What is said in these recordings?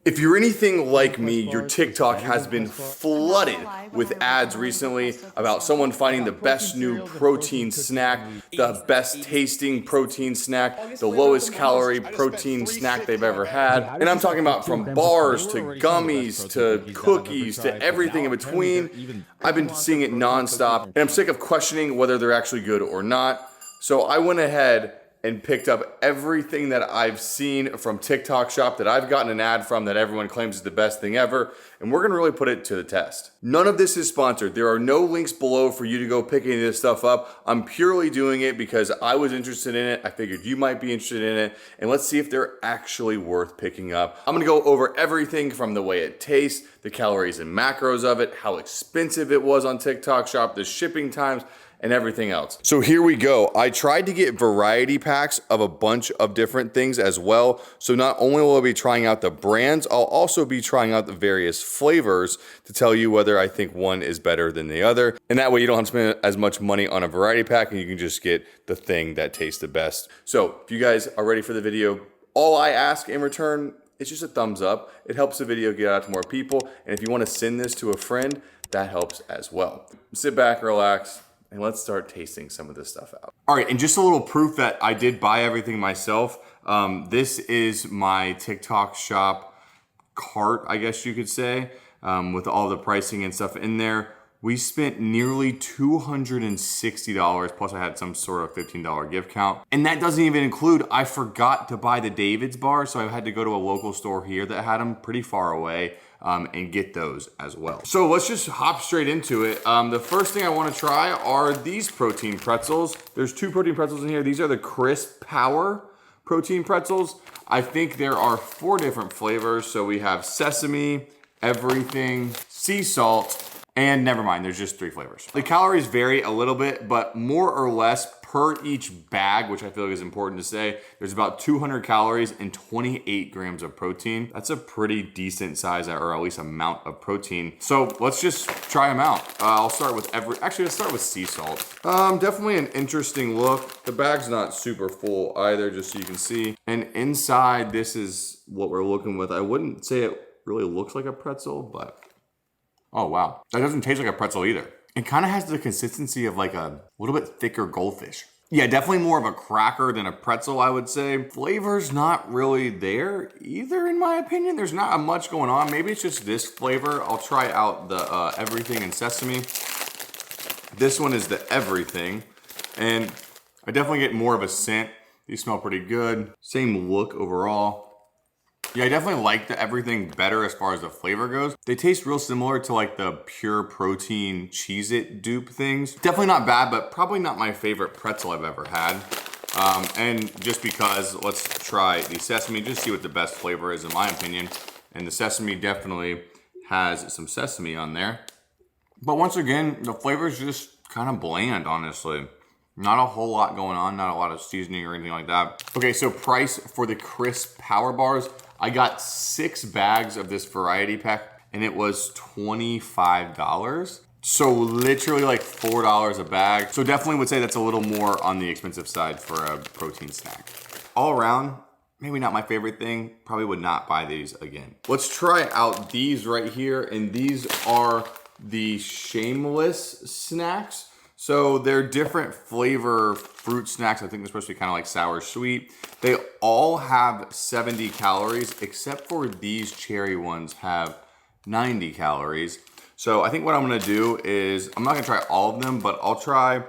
If you're anything like me, your TikTok has been flooded with ads recently about someone finding the best new protein snack, the best tasting protein snack, the lowest calorie protein snack they've ever had. And I'm talking about from bars to gummies to cookies to everything in between. I've been seeing it nonstop, and I'm sick of questioning whether they're actually good or not. So I went ahead and picked up everything that I've seen from TikTok Shop that I've gotten an ad from that everyone claims is the best thing ever, and we're gonna really put it to the test. None of this is sponsored. There are no links below for you to go pick any of this stuff up. I'm purely doing it because I was interested in it. I figured you might be interested in it, and let's see if they're actually worth picking up. I'm gonna go over everything from the way it tastes, the calories and macros of it, how expensive it was on TikTok Shop, the shipping times, and everything else. So here we go. I tried to get variety packs of a bunch of different things as well. So not only will I be trying out the brands, I'll also be trying out the various flavors to tell you whether I think one is better than the other. And that way you don't have to spend as much money on a variety pack and you can just get the thing that tastes the best. So if you guys are ready for the video, all I ask in return is just a thumbs up. It helps the video get out to more people. And if you want to send this to a friend, that helps as well. Sit back, relax, and let's start tasting some of this stuff out. All right, and just a little proof that I did buy everything myself. This is my TikTok Shop cart, I guess you could say, with all the pricing and stuff in there. We spent nearly $260, plus I had some sort of $15 gift count. And that doesn't even include, I forgot to buy the David's bar, so I had to go to a local store here that had them pretty far away. And get those as well. So let's just hop straight into it. The first thing I want to try are these protein pretzels. There's two protein pretzels in here. These are the Crisp Power protein pretzels. I think there are 4 different flavors. So we have sesame, everything, sea salt, and never mind, there's just 3 flavors. The calories vary a little bit, but more or less per each bag, which I feel like is important to say, there's about 200 calories and 28 grams of protein. That's a pretty decent size, or at least amount of protein. So let's just try them out. I'll start with actually let's start with sea salt. Definitely an interesting look. The bag's not super full either, just so you can see. And inside, this is what we're looking with. I wouldn't say it really looks like a pretzel, but oh wow. That doesn't taste like a pretzel either. It kind of has the consistency of like a little bit thicker goldfish. Yeah, definitely more of a cracker than a pretzel, I would say. Flavor's not really there either, in my opinion. There's not much going on. Maybe it's just this flavor. I'll try out the everything and sesame. This one is the everything. And I definitely get more of a scent. These smell pretty good. Same look overall. Yeah, I definitely like the everything better as far as the flavor goes. They taste real similar to like the pure protein Cheez-It dupe things. Definitely not bad, but probably not my favorite pretzel I've ever had. And just because, let's try the sesame, just see what the best flavor is in my opinion. And the sesame definitely has some sesame on there. But once again, the flavor is just kind of bland, honestly. Not a whole lot going on, not a lot of seasoning or anything like that. Okay, so price for the Crisp Power Bars. I got 6 bags of this variety pack and it was $25. So literally like $4 a bag. So definitely would say that's a little more on the expensive side for a protein snack. All around, maybe not my favorite thing. Probably would not buy these again. Let's try out these right here. And these are the Shameless Snacks. So they're different flavor fruit snacks. I think they're supposed to be kind of like sour sweet. They all have 70 calories, except for these cherry ones have 90 calories. So I think what I'm gonna do is, I'm not gonna try all of them, but I'll try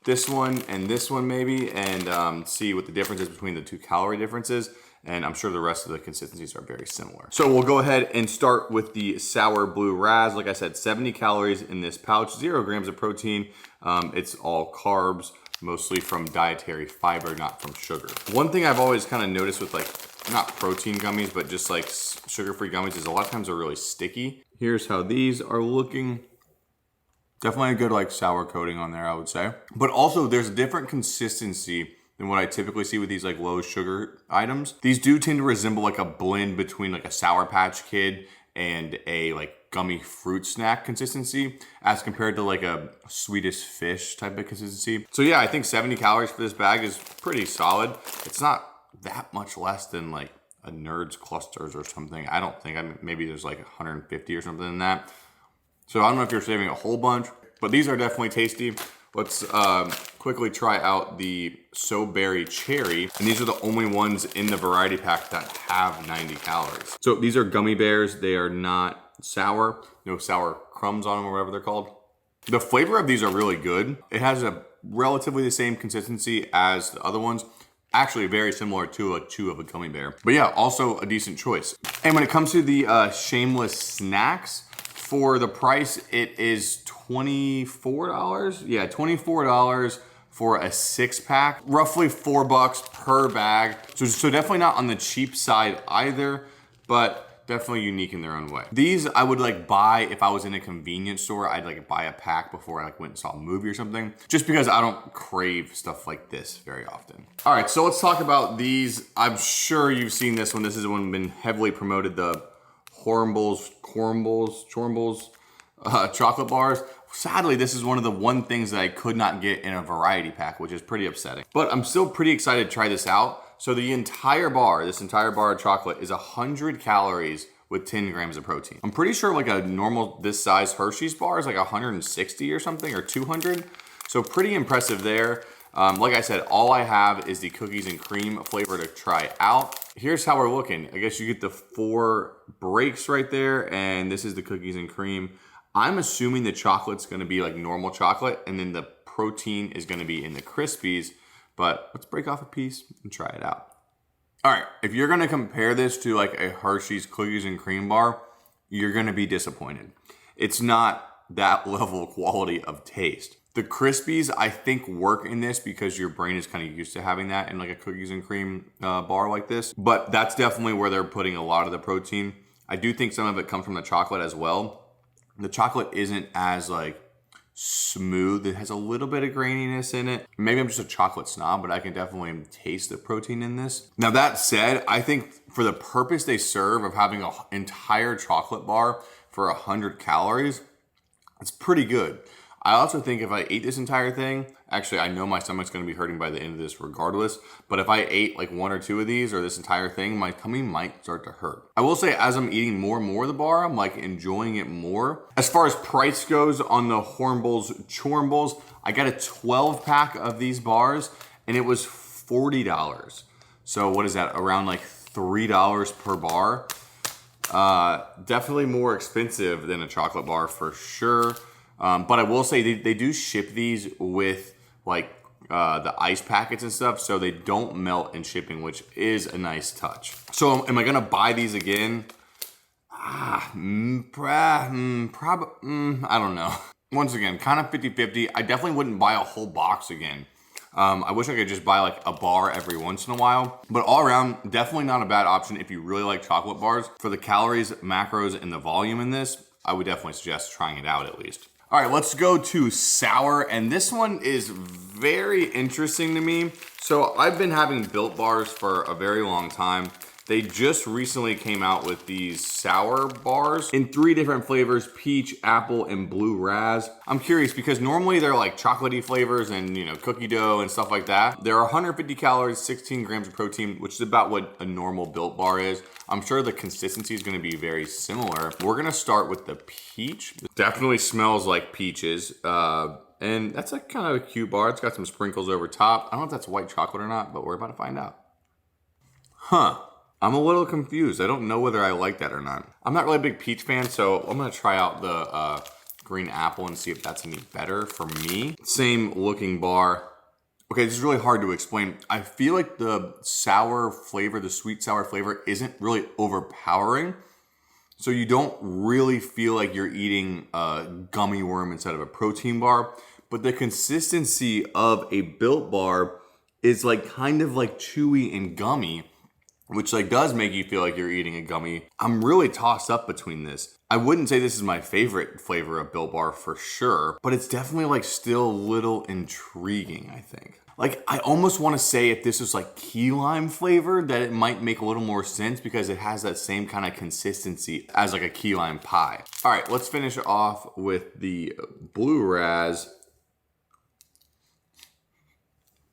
this one and this one maybe, and see what the difference is between the 2 calorie differences. And I'm sure the rest of the consistencies are very similar. So we'll go ahead and start with the Sour Blue Raz. Like I said, 70 calories in this pouch, 0 grams of protein. It's all carbs, mostly from dietary fiber, not from sugar. One thing I've always kind of noticed with like, not protein gummies, but just like sugar-free gummies is a lot of times they're really sticky. Here's how these are looking. Definitely a good like sour coating on there, I would say. But also there's a different consistency than what I typically see with these like low sugar items. These do tend to resemble like a blend between like a Sour Patch Kid and a like gummy fruit snack consistency as compared to like a Swedish Fish type of consistency. So yeah, I think 70 calories for this bag is pretty solid. It's not that much less than like a Nerds clusters or something. I don't think, maybe there's like 150 or something in that. So I don't know if you're saving a whole bunch, but these are definitely tasty. Let's quickly try out the So Berry Cherry. And these are the only ones in the variety pack that have 90 calories. So these are gummy bears. They are not sour. No sour crumbs on them or whatever they're called. The flavor of these are really good. It has a relatively the same consistency as the other ones. Actually very similar to a chew of a gummy bear. But yeah, also a decent choice. And when it comes to the Shameless Snacks, for the price, it is $24. Yeah, $24 for a 6-pack. Roughly $4 per bag. So definitely not on the cheap side either, but definitely unique in their own way. These I would like buy if I was in a convenience store. I'd like buy a pack before I like went and saw a movie or something, just because I don't crave stuff like this very often. All right, so let's talk about these. I'm sure you've seen this one. This is one been heavily promoted, the Hormbles, chocolate bars. Sadly, this is one of the things that I could not get in a variety pack, which is pretty upsetting. But I'm still pretty excited to try this out. So the entire bar, this entire bar of chocolate is 100 calories with 10 grams of protein. I'm pretty sure like a normal this size Hershey's bar is like 160 or something, or 200. So pretty impressive there. Like I said, all I have is the cookies and cream flavor to try out. Here's how we're looking. I guess you get the 4 breaks right there, and this is the cookies and cream. I'm assuming the chocolate's gonna be like normal chocolate, and then the protein is gonna be in the Crispies, but let's break off a piece and try it out. All right, if you're gonna compare this to like a Hershey's cookies and cream bar, you're gonna be disappointed. It's not that level of quality of taste. The Crispies, I think, work in this because your brain is kind of used to having that in like a cookies and cream bar like this. But that's definitely where they're putting a lot of the protein. I do think some of it comes from the chocolate as well. The chocolate isn't as like smooth. It has a little bit of graininess in it. Maybe I'm just a chocolate snob, but I can definitely taste the protein in this. Now that said, I think for the purpose they serve of having an entire chocolate bar for 100 calories, it's pretty good. I also think if I ate this entire thing, actually I know my stomach's gonna be hurting by the end of this regardless, but if I ate like 1 or 2 of these or this entire thing, my tummy might start to hurt. I will say as I'm eating more and more of the bar, I'm like enjoying it more. As far as price goes on the Hormbles Chormbles, I got a 12 pack of these bars and it was $40. So what is that, around like $3 per bar? Definitely more expensive than a chocolate bar for sure. But I will say they do ship these with like the ice packets and stuff, so they don't melt in shipping, which is a nice touch. So am I gonna buy these again? I don't know. Once again, kind of 50-50. I definitely wouldn't buy a whole box again. I wish I could just buy like a bar every once in a while, but all around, definitely not a bad option if you really like chocolate bars. For the calories, macros, and the volume in this, I would definitely suggest trying it out at least. All right, let's go to sour, and this one is very interesting to me. So I've been having Built bars for a very long time. They just recently came out with these sour bars in 3 different flavors: peach, apple, and blue raz. I'm curious because normally they're like chocolatey flavors and, you know, cookie dough and stuff like that. They're 150 calories, 16 grams of protein, which is about what a normal Built bar is. I'm sure the consistency is gonna be very similar. We're gonna start with the peach. It definitely smells like peaches. And that's a kind of a cute bar. It's got some sprinkles over top. I don't know if that's white chocolate or not, but we're about to find out. Huh. I'm a little confused. I don't know whether I like that or not. I'm not really a big peach fan, so I'm gonna try out the green apple and see if that's any better for me. Same looking bar. Okay, this is really hard to explain. I feel like the sour flavor, the sweet sour flavor isn't really overpowering. So you don't really feel like you're eating a gummy worm instead of a protein bar. But the consistency of a Built bar is like kind of like chewy and gummy, which like does make you feel like you're eating a gummy. I'm really tossed up between this. I wouldn't say this is my favorite flavor of Built Bar for sure, but it's definitely like still a little intriguing, I think. Like I almost want to say if this was like key lime flavor, that it might make a little more sense because it has that same kind of consistency as like a key lime pie. All right, let's finish off with the blue raz.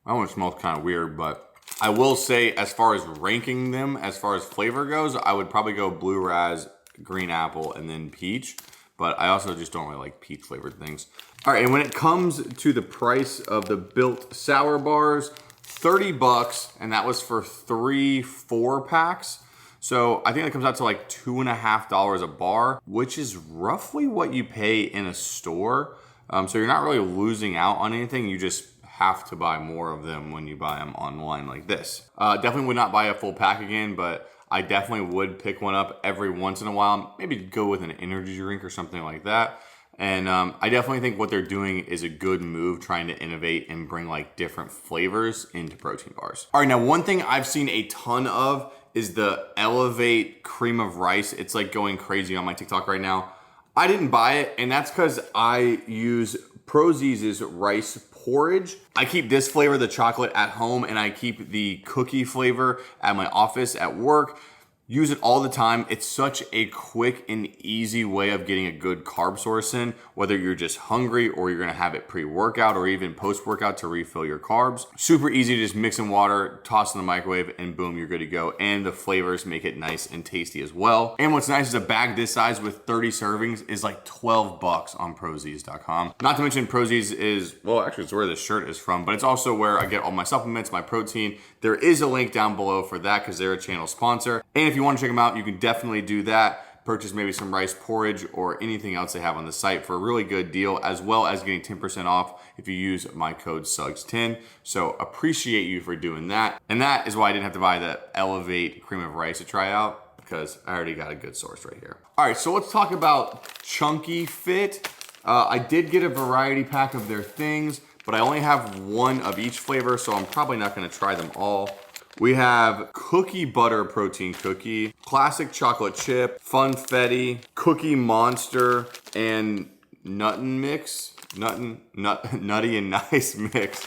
That one smells kind of weird, but I will say, as far as ranking them, as far as flavor goes, I would probably go blue raz, green apple, and then peach. But I also just don't really like peach flavored things. All right, and when it comes to the price of the Built Sour Bars, 30 bucks, and that was for 3 4-packs. So I think that comes out to like $2.50 a bar, which is roughly what you pay in a store. So you're not really losing out on anything. You just have to buy more of them when you buy them online like this. Definitely would not buy a full pack again, but I definitely would pick one up every once in a while. Maybe go with an energy drink or something like that. And I definitely think what they're doing is a good move, trying to innovate and bring like different flavors into protein bars. All right, now one thing I've seen a ton of is the Elevate Cream of Rice. It's like going crazy on my TikTok right now. I didn't buy it, and that's because I use Proziz's rice porridge. I keep this flavor, the chocolate, at home, and I keep the cookie flavor at my office, at work. Use it all the time. It's such a quick and easy way of getting a good carb source in, whether you're just hungry or you're gonna have it pre-workout or even post-workout to refill your carbs. Super easy to just mix in water, toss in the microwave, and boom, you're good to go. And the flavors make it nice and tasty as well. And what's nice is a bag this size with 30 servings is like 12 bucks on Proziz.com. Not to mention Proziz is, well, actually it's where this shirt is from, but it's also where I get all my supplements, my protein. There is a link down below for that because they're a channel sponsor. And if you want to check them out, you can definitely do that. Purchase maybe some rice porridge or anything else they have on the site for a really good deal, as well as getting 10% off if you use my code SUGGS10. So appreciate you for doing that. And that is why I didn't have to buy the Elevate Cream of Rice to try out, because I already got a good source right here. All right, so let's talk about Chunky Fit. I did get a variety pack of their things, but I only have one of each flavor, so I'm probably not gonna try them all. We have Cookie Butter Protein Cookie, Classic Chocolate Chip, Funfetti, Cookie Monster, and Nuttin' Mix. Nutty and Nice Mix.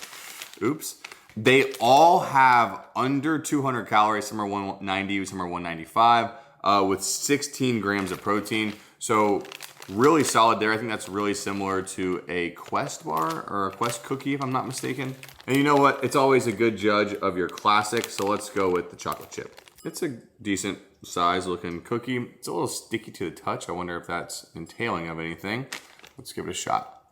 Oops. They all have under 200 calories. Some are 190, some are 195, with 16 grams of protein. So really solid there. I think that's really similar to a Quest bar or a Quest cookie, if I'm not mistaken. And you know what? It's always a good judge of your classic, so let's go with the chocolate chip. It's a decent size looking cookie. It's a little sticky to the touch. I wonder if that's entailing of anything. Let's give it a shot.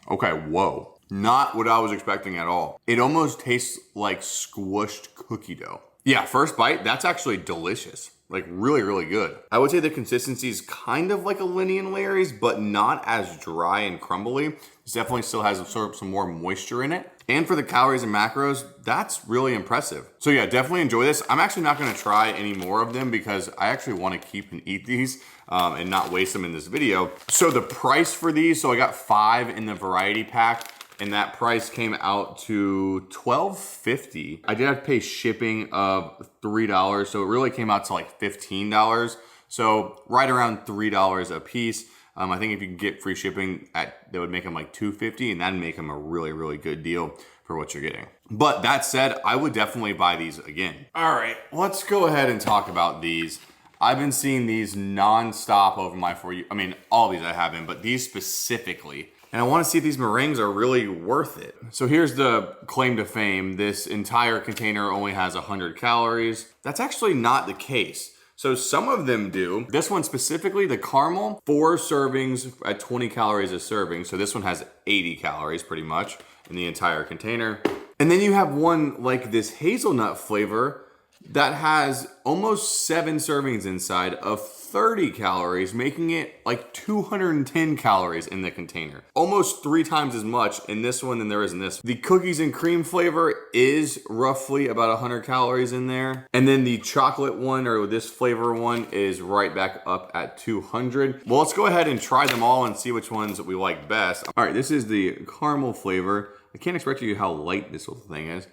Okay, whoa. Not what I was expecting at all. It almost tastes like squished cookie dough. Yeah, first bite, that's actually delicious. Like really, really good. I would say the consistency is kind of like a Linny and Larry's, but not as dry and crumbly. This definitely still has some more moisture in it. And for the calories and macros, that's really impressive. So yeah, definitely enjoy this. I'm actually not gonna try any more of them because I actually wanna keep and eat these and not waste them in this video. So the price for these, so I got 5 in the variety pack, and that price came out to $12.50. I did have to pay shipping of $3, so it really came out to like $15. So right around $3 a piece. I think if you can get free shipping, that would make them like $2.50, and that'd make them a really, really good deal for what you're getting. But that said, I would definitely buy these again. All right, let's go ahead and talk about these. I've been seeing these non-stop over my For You. I mean, all of these I have been, but these specifically. And I want to see if these meringues are really worth it. So here's the claim to fame. This entire container only has 100 calories. That's actually not the case. So some of them do. This one specifically, the caramel, 4 servings at 20 calories a serving. So this one has 80 calories pretty much in the entire container. And then you have one like this hazelnut flavor that has almost 7 servings inside of 30 calories, making it like 210 calories in the container. Almost 3 times as much in this one than there is in this. The cookies and cream flavor is roughly about 100 calories in there. And then the chocolate one, or this flavor one, is right back up at 200. Well, let's go ahead and try them all and see which ones we like best. All right, this is the caramel flavor. I can't express to you how light this whole thing is.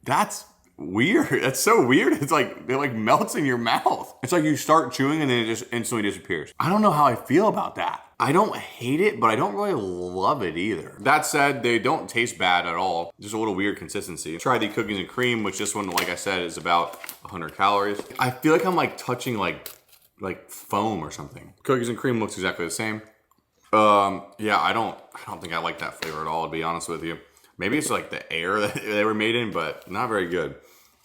That's weird. That's so weird. It's like, it like melts in your mouth. It's like you start chewing and then it just instantly disappears. I don't know how I feel about that. I don't hate it, but I don't really love it either. That said, they don't taste bad at all. Just a little weird consistency. Try the cookies and cream, which this one, like I said, is about 100 calories. I feel like I'm like touching like foam or something. Cookies and cream looks exactly the same. Yeah, I don't think I like that flavor at all, to be honest with you. Maybe it's like the air that they were made in, but not very good.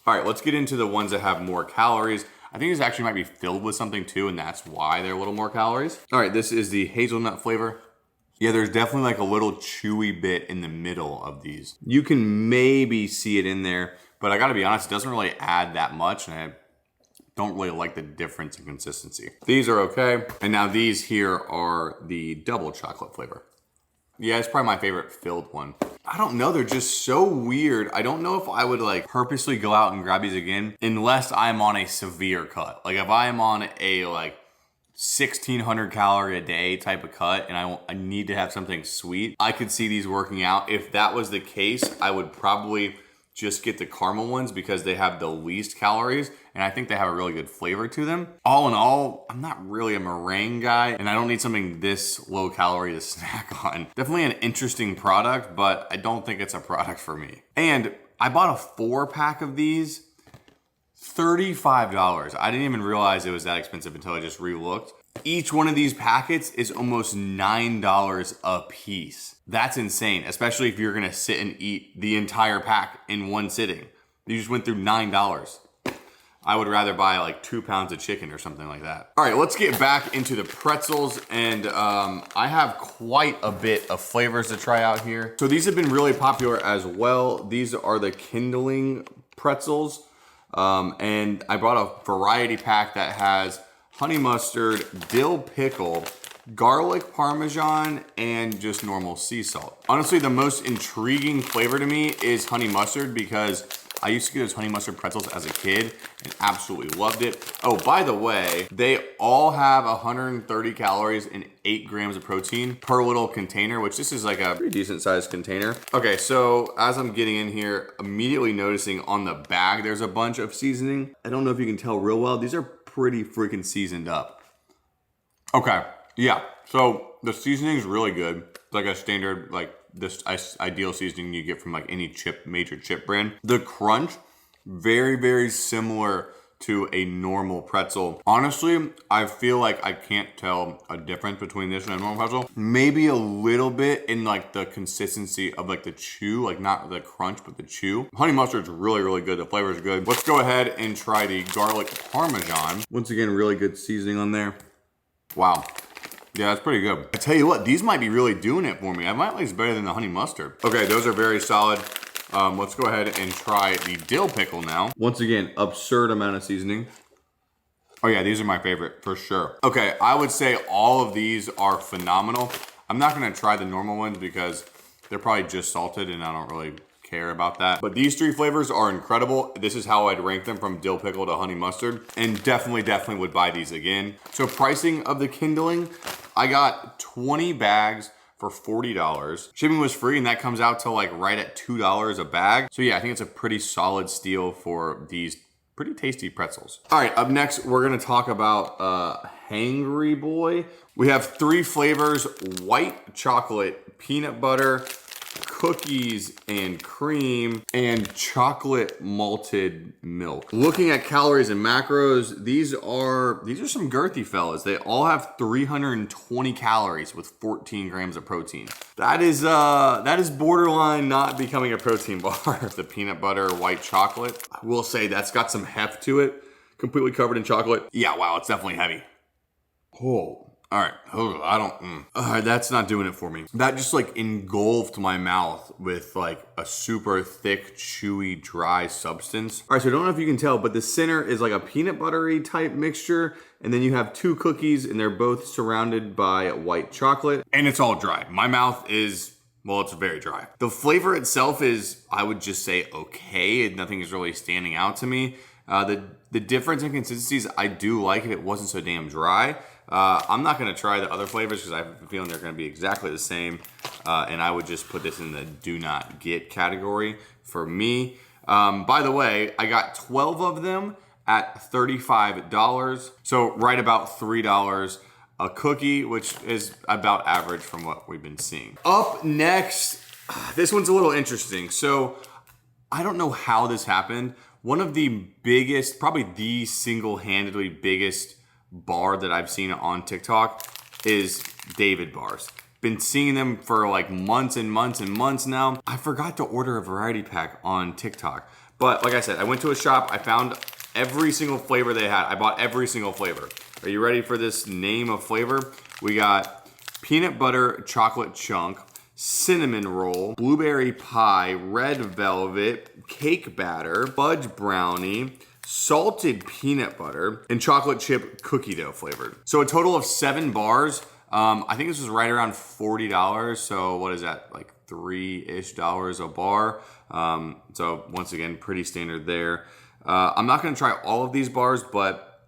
All right, let's get into the ones that have more calories. I think this actually might be filled with something too, and that's why they're a little more calories. All right, this is the hazelnut flavor. Yeah, there's definitely like a little chewy bit in the middle of these. You can maybe see it in there, but I gotta be honest, it doesn't really add that much, and I don't really like the difference in consistency. These are okay, and now these here are the double chocolate flavor. Yeah, it's probably my favorite filled one. I don't know, they're just so weird. I don't know if I would like purposely go out and grab these again unless I'm on a severe cut. Like if I am on a like 1,600 calorie a day type of cut and I need to have something sweet, I could see these working out. If that was the case, I would probably just get the caramel ones because they have the least calories and I think they have a really good flavor to them. All in all, I'm not really a meringue guy and I don't need something this low calorie to snack on. Definitely an interesting product, but I don't think it's a product for me. And I bought a 4-pack of these, $35. I didn't even realize it was that expensive until I just re-looked. Each one of these packets is almost $9 a piece. That's insane, especially if you're gonna sit and eat the entire pack in one sitting. You just went through $9. I would rather buy like 2 pounds of chicken or something like that. All right, let's get back into the pretzels. And I have quite a bit of flavors to try out here. So these have been really popular as well. These are the Kindling pretzels. And I bought a variety pack that has honey mustard, dill pickle, garlic parmesan, and just normal sea salt. Honestly, the most intriguing flavor to me is honey mustard because I used to get those honey mustard pretzels as a kid and absolutely loved it. Oh, by the way, they all have 130 calories and 8 grams of protein per little container, which this is like a pretty decent sized container. Okay, so as I'm getting in here, immediately noticing on the bag, there's a bunch of seasoning. I don't know if you can tell real well. These are pretty freaking seasoned up. Okay, yeah, so the seasoning is really good. It's like a standard, like this ideal seasoning you get from like any major chip brand. The crunch, very, very similar to a normal pretzel. Honestly, I feel like I can't tell a difference between this and a normal pretzel. Maybe a little bit in like the consistency of like the chew, like not the crunch, but the chew. Honey mustard's really, really good. The flavor is good. Let's go ahead and try the garlic parmesan. Once again, really good seasoning on there. Wow. Yeah, that's pretty good. I tell you what, these might be really doing it for me. I might like this better than the honey mustard. Okay, those are very solid. Let's go ahead and try the dill pickle now. Once again, absurd amount of seasoning. Oh yeah, these are my favorite for sure. Okay, I would say all of these are phenomenal. I'm not gonna try the normal ones because they're probably just salted and I don't really care about that. But these 3 flavors are incredible. This is how I'd rank them from dill pickle to honey mustard, and definitely would buy these again. So pricing of the Kindling, I got 20 bags for $40. Shipping was free and that comes out to like right at $2 a bag. So yeah, I think it's a pretty solid steal for these pretty tasty pretzels. All right, up next, we're gonna talk about Hangry Boy. We have 3 flavors: white chocolate, peanut butter, cookies and cream, and chocolate malted milk. Looking at calories and macros, these are some girthy fellas. They all have 320 calories with 14 grams of protein. That is borderline not becoming a protein bar. The peanut butter white chocolate, I will say that's got some heft to it. Completely covered in chocolate. Yeah, wow, it's definitely heavy. Oh. All right, that's not doing it for me. That just like engulfed my mouth with like a super thick, chewy, dry substance. All right, so I don't know if you can tell, but the center is like a peanut buttery type mixture. And then you have 2 cookies and they're both surrounded by white chocolate. And it's all dry. My mouth is, well, it's very dry. The flavor itself is, I would just say, okay. Nothing is really standing out to me. The difference in consistencies, I do like if it wasn't so damn dry. I'm not gonna try the other flavors because I have a feeling they're gonna be exactly the same. And I would just put this in the do not get category for me. By the way, I got 12 of them at $35. So right about $3 a cookie, which is about average from what we've been seeing. Up next, this one's a little interesting. So I don't know how this happened. One of the biggest, probably the single-handedly biggest bar that I've seen on TikTok is David bars. Been seeing them for like months and months and months now. I forgot to order a variety pack on TikTok, But like I said, I went to a shop, I found every single flavor they had. I bought every single flavor. Are you ready for this name of flavor? We got peanut butter chocolate chunk, cinnamon roll, blueberry pie, red velvet, cake batter, fudge brownie, salted peanut butter, and chocolate chip cookie dough flavored. So a total of 7 bars. I think this was right around $40. So what is that? Like $3-ish a bar. So once again, pretty standard there. I'm not gonna try all of these bars, but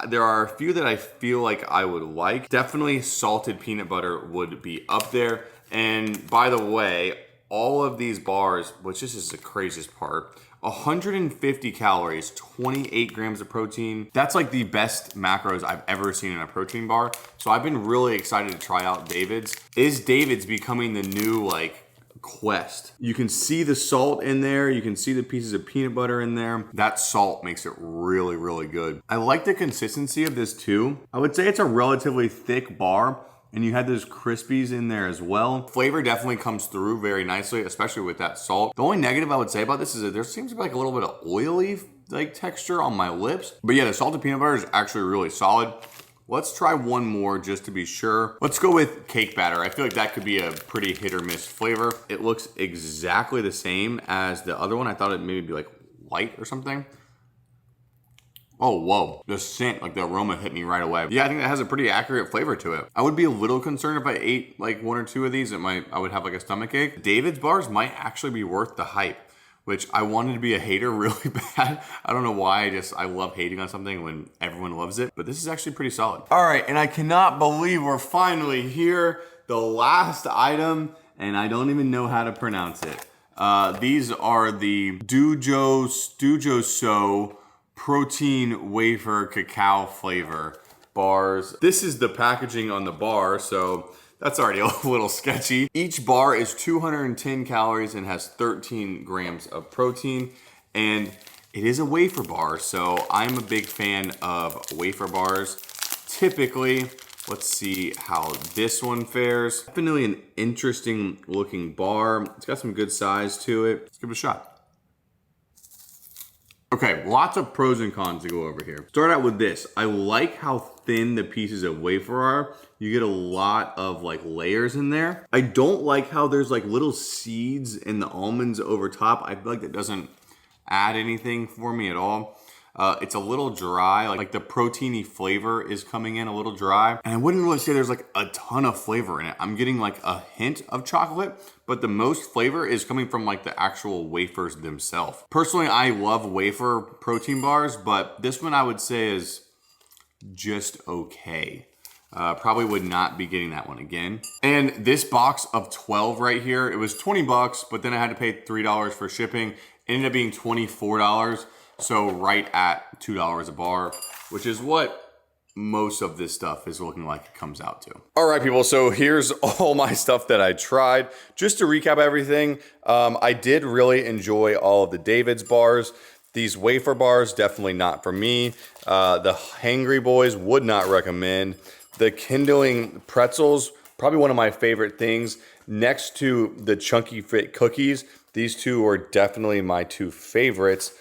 there are a few that I feel like I would like. Definitely salted peanut butter would be up there. And by the way, all of these bars, which this is the craziest part, 150 calories, 28 grams of protein. That's like the best macros I've ever seen in a protein bar. So I've been really excited to try out David's. Is David's becoming the new like Quest? You can see the salt in there. You can see the pieces of peanut butter in there. That salt makes it really, really good. I like the consistency of this too. I would say it's a relatively thick bar. And you had those crispies in there as well. Flavor definitely comes through very nicely, especially with that salt. The only negative I would say about this is that there seems to be like a little bit of oily like texture on my lips. But yeah, the salted peanut butter is actually really solid. Let's try one more just to be sure. Let's go with cake batter. I feel like that could be a pretty hit or miss flavor. It looks exactly the same as the other one. I thought it maybe be like white or something. Oh, whoa. The scent, like the aroma hit me right away. Yeah, I think that has a pretty accurate flavor to it. I would be a little concerned if I ate like 1 or 2 of these, I would have like a stomach ache. David's bars might actually be worth the hype, which I wanted to be a hater really bad. I don't know why, I love hating on something when everyone loves it, but this is actually pretty solid. All right, and I cannot believe we're finally here. The last item, and I don't even know how to pronounce it. These are the Dujo So protein wafer cacao flavor bars. This is the packaging on the bar, so that's already a little sketchy. Each bar is 210 calories and has 13 grams of protein, and it is a wafer bar, so I'm a big fan of wafer bars. Typically, let's see how this one fares. Definitely an interesting looking bar. It's got some good size to it. Let's give it a shot. Okay, lots of pros and cons to go over here. Start out with this. I like how thin the pieces of wafer are. You get a lot of like layers in there. I don't like how there's like little seeds in the almonds over top. I feel like that doesn't add anything for me at all. It's a little dry, like the proteiny flavor is coming in a little dry. And I wouldn't really say there's like a ton of flavor in it. I'm getting like a hint of chocolate, but the most flavor is coming from like the actual wafers themselves. Personally, I love wafer protein bars, but this one I would say is just okay. Probably would not be getting that one again. And this box of 12 right here, it was 20 bucks, but then I had to pay $3 for shipping. It ended up being $24. So right at $2 a bar, which is what most of this stuff is looking like it comes out to. All right, people, so here's all my stuff that I tried. Just to recap everything, I did really enjoy all of the David's bars. These wafer bars, definitely not for me. The Hangry Boys, would not recommend. The Kindling pretzels, probably one of my favorite things. Next to the Chunky Fit cookies, these two are definitely my 2 favorites.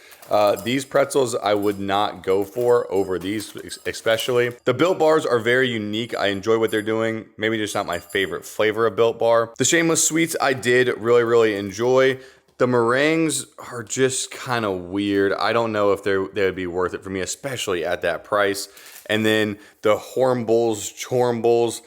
These pretzels I would not go for over these especially. The Built Bars are very unique. I enjoy what they're doing. Maybe just not my favorite flavor of Built Bar. The Shameless Sweets I did really enjoy. The meringues are just kind of weird. I don't know if they would be worth it for me, especially at that price. And then the Hormbles,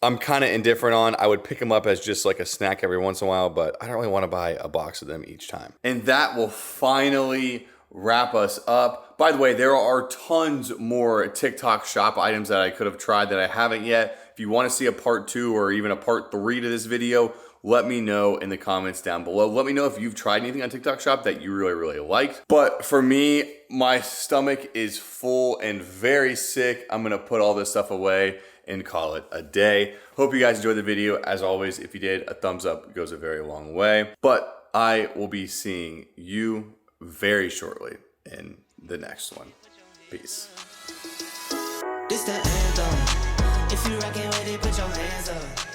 I'm kind of indifferent on. I would pick them up as just like a snack every once in a while, but I don't really want to buy a box of them each time. And that will finally wrap us up. By the way, there are tons more TikTok shop items that I could have tried that I haven't yet. If you want to see a part 2 or even a part 3 to this video, let me know in the comments down below. Let me know if you've tried anything on TikTok Shop that you really liked. But for me, my stomach is full and very sick. I'm gonna put all this stuff away and call it a day. Hope you guys enjoyed the video. As always, if you did, a thumbs up goes a very long way. But I will be seeing you very shortly in the next one. Peace. This the anthem. If you rockin' with it, put your hands up.